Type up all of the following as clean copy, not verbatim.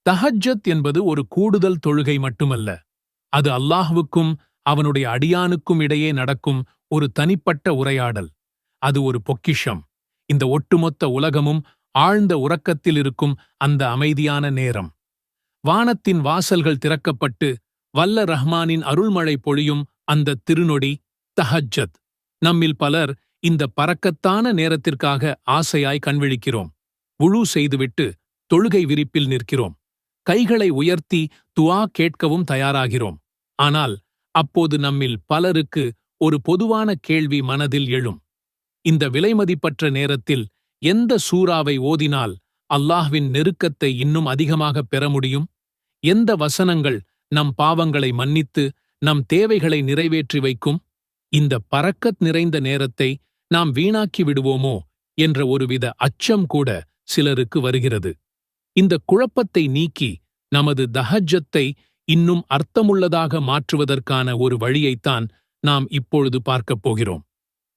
தஹஜ்ஜத் என்பது ஒரு கூடுதல் தொழுகை மட்டுமல்ல, அது அல்லாஹ்வுக்கும் அவனுடைய அடியானுக்கும் இடையே நடக்கும் ஒரு தனிப்பட்ட உரையாடல். அது ஒரு பொக்கிஷம். இந்த ஒட்டுமொத்த உலகமும் ஆழ்ந்த உறக்கத்தில் இருக்கும் அந்த அமைதியான நேரம். வானத்தின் வாசல்கள் திறக்கப்பட்டு வல்ல ரஹ்மானின் அருள்மழை பொழியும் அந்த திருநொடி தஹஜ்ஜத். நம்மில் பலர் இந்த பரக்கத்தான நேரத்திற்காக ஆசையாய் கண்விழிக்கிறோம். வுழு செய்துவிட்டு தொழுகை விரிப்பில் நிற்கிறோம். கைகளை உயர்த்தி துஆ கேட்கவும் தயாராகிறோம். ஆனால் அப்போது நம்மில் பலருக்கு ஒரு பொதுவான கேள்வி மனதில் எழும். இந்த விலைமதிப்பற்ற நேரத்தில் எந்த சூறாவை ஓதினால் அல்லாஹ்வின் நெருக்கத்தை இன்னும் அதிகமாக பெற முடியும்? எந்த வசனங்கள் நம் பாவங்களை மன்னித்து நம் தேவைகளை நிறைவேற்றி வைக்கும்? இந்த பரக்கத் நிறைந்த நேரத்தை நாம் வீணாக்கி விடுவோமோ என்ற ஒருவித அச்சம் கூட சிலருக்கு வருகிறது. இந்த குழப்பத்தை நீக்கி நமது தஹஜ்ஜத்தை இன்னும் அர்த்தமுள்ளதாக மாற்றுவதற்கான ஒரு வழியைத்தான் நாம் இப்பொழுது பார்க்கப் போகிறோம்.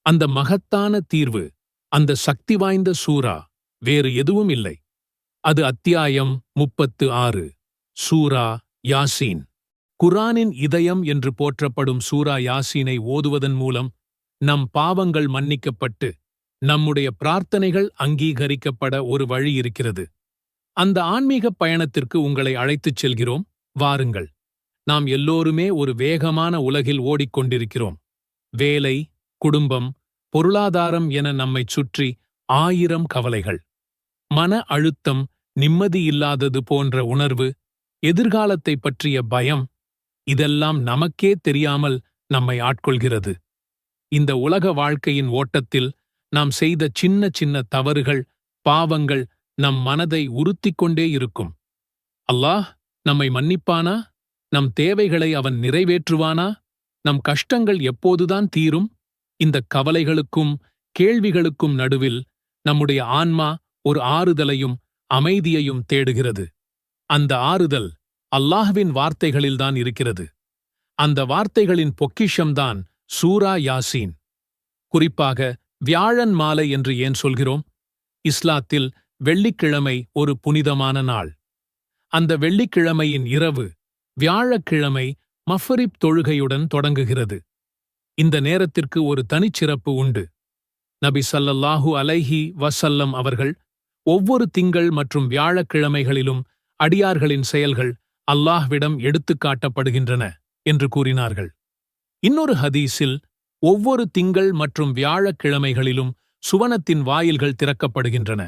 அந்த மகத்தான தீர்வு, அந்த சக்தி வாய்ந்த சூரா வேறு எதுவும் இல்லை. அது அத்தியாயம் 36, சூரா யாசீன். குர்ஆனின் இதயம் என்று போற்றப்படும் சூரா யாசீனை ஓதுவதன் மூலம் நம் பாவங்கள் மன்னிக்கப்பட்டு நம்முடைய பிரார்த்தனைகள் அங்கீகரிக்கப்பட ஒரு வழி இருக்கிறது. அந்த ஆன்மீகப் பயணத்திற்கு உங்களை அழைத்துச் செல்கிறோம். வாருங்கள். நாம் எல்லோருமே ஒரு வேகமான உலகில் ஓடிக்கொண்டிருக்கிறோம். வேலை, குடும்பம், பொருளாதாரம் என நம்மைச் சுற்றி 1000 கவலைகள். மன அழுத்தம், நிம்மதியில்லாதது போன்ற உணர்வு, எதிர்காலத்தைப் பற்றிய பயம், இதெல்லாம் நமக்கே தெரியாமல் நம்மை ஆட்கொள்கிறது. இந்த உலக வாழ்க்கையின் ஓட்டத்தில் நாம் செய்த சின்ன சின்ன தவறுகள், பாவங்கள் நம் மனதை உறுத்திக் கொண்டே இருக்கும். அல்லாஹ் நம்மை மன்னிப்பானா? நம் தேவைகளை அவன் நிறைவேற்றுவானா? நம் கஷ்டங்கள் எப்போதுதான் தீரும்? இந்த கவலைகளுக்கும் கேள்விகளுக்கும் நடுவில் நம்முடைய ஆன்மா ஒரு ஆறுதலையும் அமைதியையும் தேடுகிறது. அந்த ஆறுதல் அல்லாஹ்வின் வார்த்தைகளில்தான் இருக்கிறது. அந்த வார்த்தைகளின் பொக்கிஷம்தான் சூரா யாசீன். குறிப்பாக வியாழன் மாலை என்று ஏன் சொல்கிறோம்? இஸ்லாத்தில் வெள்ளிக்கிழமை ஒரு புனிதமான நாள். அந்த வெள்ளிக்கிழமையின் இரவு வியாழக்கிழமை மஃரிப் தொழுகையுடன் தொடங்குகிறது. இந்த நேரத்திற்கு ஒரு தனிச்சிறப்பு உண்டு. நபி ஸல்லல்லாஹு அலைஹி வஸல்லம் அவர்கள் ஒவ்வொரு திங்கள் மற்றும் வியாழக்கிழமைகளிலும் அடியார்களின் செயல்கள் அல்லாஹ்விடம் எடுத்துக் காட்டப்படுகின்றன என்று கூறினார்கள். இன்னொரு ஹதீஸில் ஒவ்வொரு திங்கள் மற்றும் வியாழக்கிழமைகளிலும் சுவனத்தின் வாயில்கள் திறக்கப்படுகின்றன.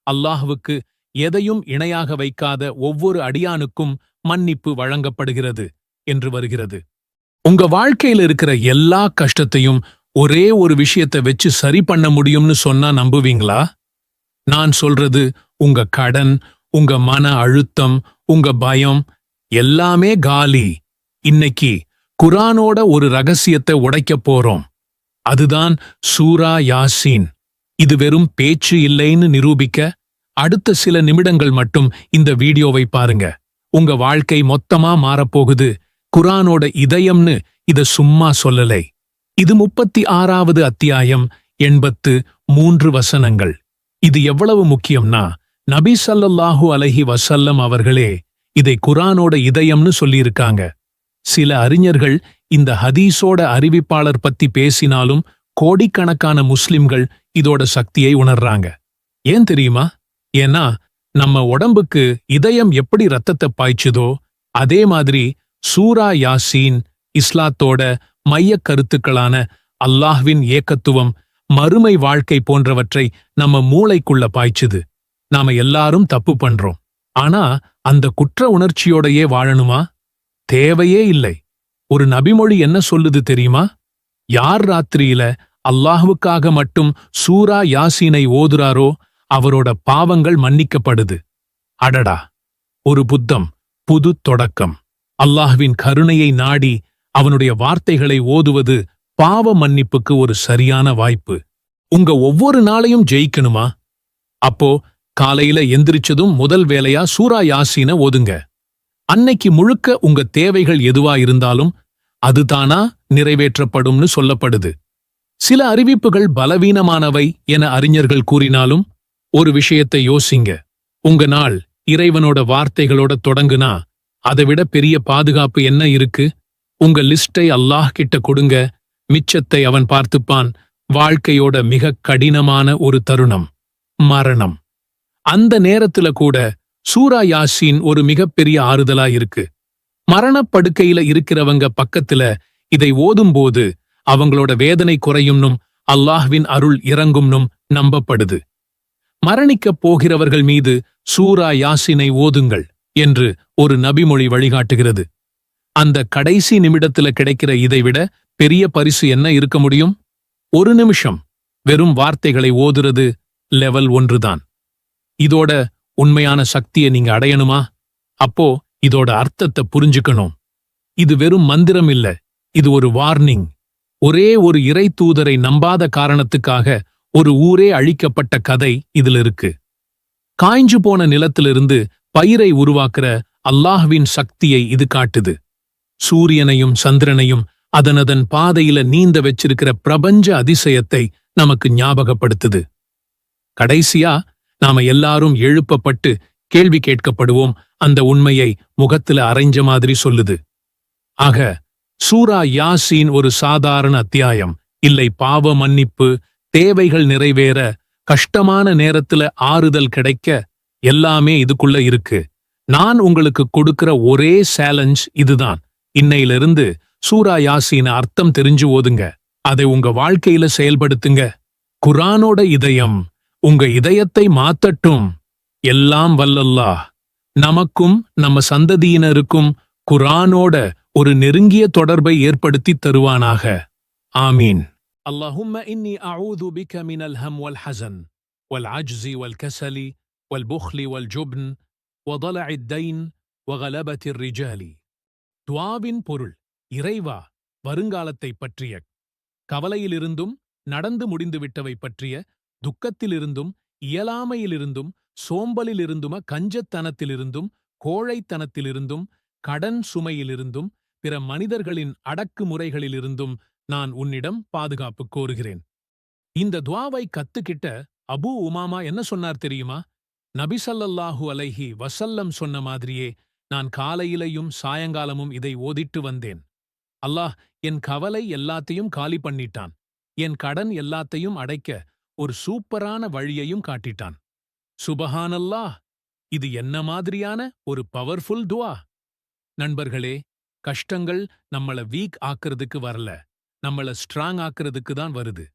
அல்லாஹ்வுக்கு எதையும் இணையாக வைக்காத ஒவ்வொரு அடியானுக்கும் மன்னிப்பு வழங்கப்படுகிறது என்று வருகிறது. உங்க வாழ்க்கையில் இருக்கிற எல்லா கஷ்டத்தையும் ஒரே ஒரு விஷயத்தை வச்சு சரி பண்ண முடியும்னு சொன்னா நம்புவீங்களா? நான் சொல்றது உங்க கடன், உங்க மன அழுத்தம், உங்க பயம் எல்லாமே காலி. இன்னைக்கு குர்ஆனோட ஒரு ரகசியத்தை உடைக்கப் போறோம். அதுதான் சூரா யாசீன். இது வெறும் பேச்சு இல்லைன்னு நிரூபிக்க அடுத்த சில நிமிடங்கள் மட்டும் இந்த வீடியோவை பாருங்க. உங்க வாழ்க்கை மொத்தமா மாறப்போகுது. குர்ஆனோட இதயம்னு இத சும்மா சொல்லலை. இது 36வது அத்தியாயம், 83 வசனங்கள். இது எவ்வளவு முக்கியம்னா, நபி ஸல்லல்லாஹு அலைஹி வஸல்லம் அவர்களே இதை குர்ஆனோட இதயம்னு சொல்லியிருக்காங்க. சில அறிஞர்கள் இந்த ஹதீஸோட அறிவிப்பாளர் பத்தி பேசினாலும் கோடிக்கணக்கான முஸ்லிம்கள் இதோட சக்தியை உணர்றாங்க. ஏன் தெரியுமா? ஏன்னா நம்ம உடம்புக்கு இதயம் எப்படி ரத்தத்தை பாய்ச்சுதோ அதே மாதிரி சூரா யாசீன் இஸ்லாத்தோட மையக் கருத்துக்களான அல்லாஹ்வின் ஏகத்துவம், மறுமை வாழ்க்கை போன்றவற்றை நம்ம மூளைக்குள்ள பாய்ச்சுது. நாம எல்லாரும் தப்பு பண்றோம். ஆனா அந்த குற்ற உணர்ச்சியோடையே வாழணுமா? தேவையே இல்லை. ஒரு நபிமொழி என்ன சொல்லுது தெரியுமா? யார் ராத்திரியில அல்லாஹ்வுக்காக மட்டும் சூரா யாசீனை ஓதுறாரோ அவரோட பாவங்கள் மன்னிக்கப்படுது. அடடா, ஒரு புது தொடக்கம். அல்லாஹ்வின் கருணையை நாடி அவனுடைய வார்த்தைகளை ஓதுவது பாவ மன்னிப்புக்கு ஒரு சரியான வாய்ப்பு. உங்க ஒவ்வொரு நாளையும் ஜெயிக்கணுமா? அப்போ காலையில எந்திரிச்சதும் முதல் வேலையா சூரா யாசீனை ஓதுங்க. அன்னைக்கு முழுக்க உங்க தேவைகள் எதுவா இருந்தாலும் அதுதானா நிறைவேற்றப்படும்னு சொல்லப்படுது. சில அறிவிப்புகள் பலவீனமானவை என அறிஞர்கள் கூறினாலும் ஒரு விஷயத்தை யோசிங்க. உங்க நாள் இறைவனோட வார்த்தைகளோட தொடங்குனா அதை விட பெரிய பாதுகாப்பு என்ன இருக்கு? உங்க லிஸ்டை அல்லாஹ் கிட்ட கொடுங்க, மிச்சத்தை அவன் பார்த்துப்பான். வாழ்க்கையோட மிக கடினமான ஒரு தருணம், மரணம். அந்த நேரத்துல கூட சூரா யாசீன் ஒரு மிகப்பெரிய ஆறுதலா இருக்கு. மரணப்படுக்கையில இருக்கிறவங்க பக்கத்துல இதை ஓதும்போது அவங்களோட வேதனை குறையும்னும் அல்லாஹ்வின் அருள் இறங்கும்னும் நம்பப்படுது. மரணிக்கப் போகிறவர்கள் மீது சூரா யாசினை ஓதுங்கள் என்று ஒரு நபிமொழி வழிகாட்டுகிறது. அந்த கடைசி நிமிடத்துல கிடைக்கிற இதைவிட பெரிய பரிசு என்ன இருக்க முடியும்? ஒரு நிமிஷம் வெறும் வார்த்தைகளை ஓதுறது லெவல் 1 தான். இதோட உண்மையான சக்தியை நீங்க அடையணுமா? அப்போ இதோட அர்த்தத்தை புரிஞ்சுக்கணும். இது வெறும் மந்திரம் இல்ல, இது ஒரு வார்னிங். ஒரே ஒரு இறை தூதரை நம்பாத காரணத்துக்காக ஒரு ஊரே அழிக்கப்பட்ட கதை இதுல இருக்கு. காய்ஞ்சு போன நிலத்திலிருந்து பயிரை உருவாக்குற அல்லாஹ்வின் சக்தியை இது காட்டுது. சூரியனையும் சந்திரனையும் அதனதன் பாதையில நீந்த வச்சிருக்கிற பிரபஞ்ச அதிசயத்தை நமக்கு ஞாபகப்படுத்துது. கடைசியா நாம எல்லாரும் எழுப்பப்பட்டு கேள்வி கேட்கப்படுவோம். அந்த உண்மையை முகத்துல அரைஞ்ச மாதிரி சொல்லுது. ஆக சூரா யாசீன் ஒரு சாதாரண அத்தியாயம் இல்லை. பாவ மன்னிப்பு, தேவைகள் நிறைவேற, கஷ்டமான நேரத்துல ஆறுதல் கிடைக்க எல்லாமே இதுக்குள்ள இருக்கு. நான் உங்களுக்கு கொடுக்கிற ஒரே சேலஞ்ச் இதுதான். இன்னையிலிருந்து சூரா யாசீன அர்த்தம் தெரிஞ்சு ஓதுங்க, அதை உங்க வாழ்க்கையில செயல்படுத்துங்க. குர்ஆனோட இதயம் உங்க இதயத்தை மாத்தட்டும். எல்லாம் வல்லல்லாஹ் நமக்கும் நம்ம சந்ததியினருக்கும் குர்ஆனோட ஒரு நெருங்கிய தொடர்பை ஏற்படுத்தி தருவானாக. ஆமீன். اللهم إني أعوذ بك من الهم والحزن والعجز والكسل والبخل والجبن وضلع الدين وغلبة الرجال. துஆவின் பொருள்: இறைவா, வருங்காலத்தை பற்றிய கவலையிலிருந்தும், நடந்து முடிந்துவிட்டவை பற்றிய துக்கத்திலிருந்தும், இயலாமையிலிருந்தும், சோம்பலிலிருந்தும், கஞ்சத்தனத்திலிருந்தும், கோழைத்தனத்திலிருந்தும், கடன் சுமையிலிருந்தும், பிற மனிதர்களின் அடக்குமுறைகளிலிருந்தும் நான் உன்னிடம் பாதுகாப்பு கோருகிறேன். இந்த துஆவை கத்துக்கிட்ட அபூ உமாமா என்ன சொன்னார் தெரியுமா? நபி ஸல்லல்லாஹு அலைஹி வஸல்லம் சொன்ன மாதிரியே நான் காலையிலையும் சாயங்காலமும் இதை ஓதிட்டு வந்தேன். அல்லாஹ் என் கவலை எல்லாத்தையும் காலி பண்ணிட்டான். என் கடன் எல்லாத்தையும் அடைக்க ஒரு சூப்பரான வழியையும் காட்டிட்டான். சுபஹானல்லாஹ்! இது என்ன மாதிரியான ஒரு பவர்ஃபுல் துஆ! நண்பர்களே, கஷ்டங்கள் நம்மள வீக் ஆக்குறதுக்கு வரல, நம்மள ஸ்ட்ராங் ஆக்குறதுக்கு தான் வருது.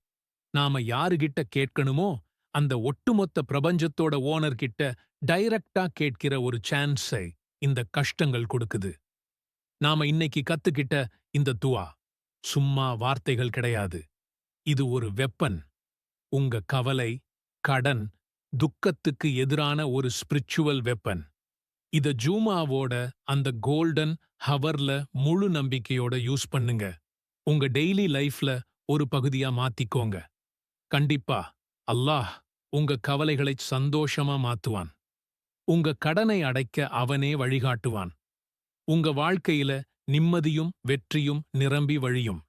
நாம யாருகிட்ட கேட்கணுமோ அந்த ஒட்டுமொத்த பிரபஞ்சத்தோட ஓனர் கிட்ட டைரக்டா கேட்கிற ஒரு சான்ஸை இந்த கஷ்டங்கள் கொடுக்குது. நாம இன்னைக்கு கத்துக்கிட்ட இந்த துஆ சும்மா வார்த்தைகள் கிடையாது. இது ஒரு வெப்பன். உங்க கவலை, கடன், துக்கத்துக்கு எதிரான ஒரு ஸ்பிரிச்சுவல் வெப்பன். இத ஜூமாவோட அந்த கோல்டன் ஹவர்ல முழு நம்பிக்கையோட யூஸ் பண்ணுங்க. உங்க டெய்லி லைஃப்ல ஒரு பகுதியா மாத்திக்கோங்க. கண்டிப்பா அல்லாஹ் உங்க கவலைகளை சந்தோஷமா மாத்துவான். உங்க கடனை அடைக்க அவனே வழிகாட்டுவான். உங்க வாழ்க்கையில நிம்மதியும் வெற்றியும் நிரம்பி வழியும்.